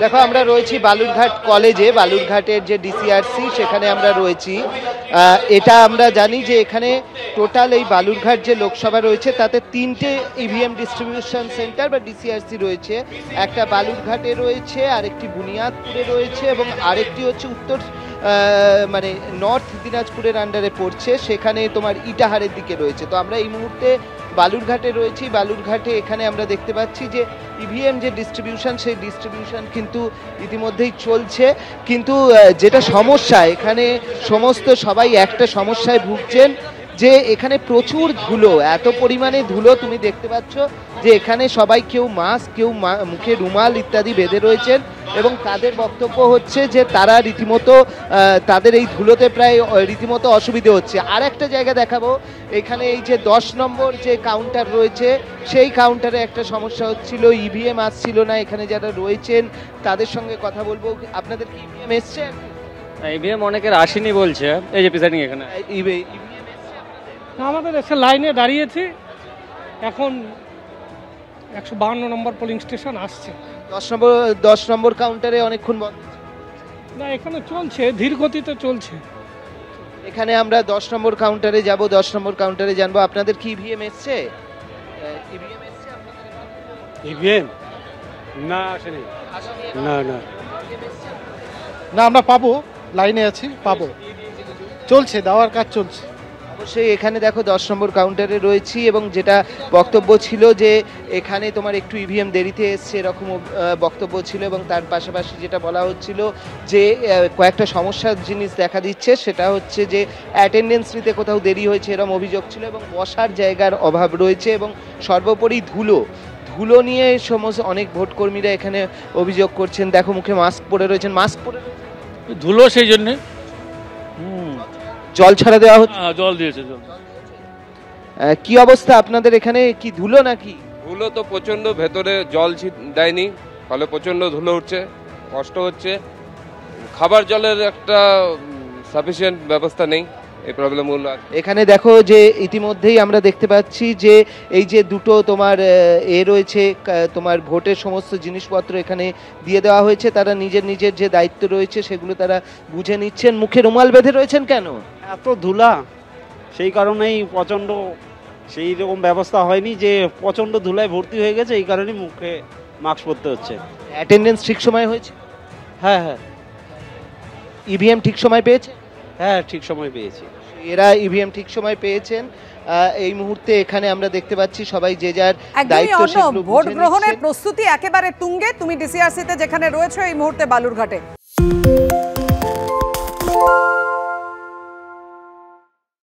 দেখো আমরা রয়েছি বালুরঘাট কলেজে, বালুরঘাটের যে ডিসিআরসি সেখানে আমরা রয়েছি। এটা আমরা জানি যে এখানে টোটাল এই বালুরঘাট যে লোকসভা রয়েছে তাতে 3টে ইভিএম ডিস্ট্রিবিউশন সেন্টার বা ডিসিআরসি রয়েছে। একটা বালুরঘাটে রয়েছে, আরেকটি বুনিয়াদপুরে রয়েছে এবং আরেকটি হচ্ছে উত্তর মানে নর্থ দিনাজপুরের আন্ডারে পড়ছে, সেখানে তোমার ইটাহারের দিকে রয়েছে। তো আমরা এই মুহূর্তে বালুরঘাটে রয়েছি। বালুরঘাটে এখানে আমরা দেখতে পাচ্ছি যে ইভিএম যে ডিস্ট্রিবিউশন সেই ডিস্ট্রিবিউশন কিন্তু ইতিমধ্যেই চলছে, কিন্তু যেটা সমস্যা এখানে সমস্ত সবাই একটা সমস্যায় ভুগছেন যে এখানে প্রচুর ধুলো, এত পরিমাণে ধুলো তুমি দেখতে পাচ্ছ যে এখানে সবাই কেউ মাস্ক, কেউ মুখে রুমাল ইত্যাদি বেঁধে রয়েছেন এবং তাদের বক্তব্য হচ্ছে যে তারা রীতিমতো তাদের এই ধুলোতে প্রায় রীতিমতো অসুবিধে হচ্ছে। আর একটা জায়গা দেখাবো, এখানে এই যে 10 নম্বর যে কাউন্টার রয়েছে সেই কাউন্টারে একটা সমস্যা হচ্ছিল, ইভিএম আসছিল না। এখানে যারা রয়েছেন তাদের সঙ্গে কথা বলবো। আপনাদের কি ইভিএম এসছে? ইভিএম অনেকের আসেনি বলছে, এই যে প্রিসাইডিং এখানে আমাদের এসে লাইনে দাঁড়িয়েছি, এখন 152 নম্বর পোলিং স্টেশন আসছে। 10 নম্বর কাউন্টারে অনেকক্ষণ বন্ধ না, এখানে চলছে, ধীর গতিতে চলছে। এখানে আমরা 10 নম্বর কাউন্টারে যাব, 10 নম্বর কাউন্টারে জানবো আপনাদের কি ইভিএম এসছে? ইভিএম না আসেনি, না না না, আমরা পাবো, লাইনে আছি, পাবো, চলছে, দেওয়ার কাজ চলছে। অবশ্যই এখানে দেখো 10 নম্বর কাউন্টারে রয়েছি এবং যেটা বক্তব্য ছিল যে এখানে তোমার একটু ইভিএম দেরিতে এসছে এরকম বক্তব্য ছিল এবং তার পাশাপাশি যেটা বলা হচ্ছিল যে কয়েকটা সমস্যার জিনিস দেখা দিচ্ছে, সেটা হচ্ছে যে অ্যাটেন্ডেন্স নিতে কোথাও দেরি হয়েছে এরকম অভিযোগ ছিল এবং বসার জায়গার অভাব রয়েছে এবং সর্বোপরি ধুলো নিয়ে সমস্ত অনেক ভোটকর্মীরা এখানে অভিযোগ করছেন। দেখো মুখে মাস্ক পরে রয়েছেন, মাস্ক পরে ধুলো, সেই জন্যে জল ছাড়া দেওয়া হচ্ছে। জল দিয়েছে, জল। কি অবস্থা আপনাদের এখানে, কি ধুলো নাকি? ধুলো তো প্রচন্ড, ভেতরে জল দেয়নি, ফলে প্রচন্ড ধুলো উঠছে, কষ্ট হচ্ছে। খাবার জলের একটা সাফিসিয়েন্ট ব্যবস্থা নেই, এই প্রবলেমগুলো আছে। এখানে দেখো যে ইতিমধ্যেই আমরা দেখতে পাচ্ছি যে এই যে দুটো তোমার রয়েছে, তোমার ভোটের সমস্ত জিনিসপত্র এখানে দিয়ে দেওয়া হয়েছে। তারা নিজের নিজের যে দায়িত্ব রয়েছে সেগুলো তারা বুঝে নিচ্ছেন। মুখে রুমাল বেঁধে রয়েছেন কেন? এত ধুলা, সেই কারণেই প্রচণ্ড, সেই রকম ব্যবস্থা হয়নি, যে প্রচণ্ড ধুলায় ভর্তি হয়ে গেছে, এই কারণেই মুখে মাস্ক পরতে হচ্ছে। অ্যাটেন্ডেন্স ঠিক সময় হয়েছে? হ্যাঁ হ্যাঁ। ইভিএম ঠিক সময় পেয়েছে? হ্যাঁ, ঠিক সময় পেয়েছি। এরা ইভিএম ঠিক সময় পেয়েছেন। এই মুহূর্তে এখানে আমরা দেখতে পাচ্ছি সবাই যে যার দায়িত্ব সেগুলো ভোট গ্রহণের প্রস্তুতি একেবারে তুঙ্গে। তুমি ডিসিআরসিতে যেখানে রয়েছে এই মুহূর্তে বালুরঘাটে।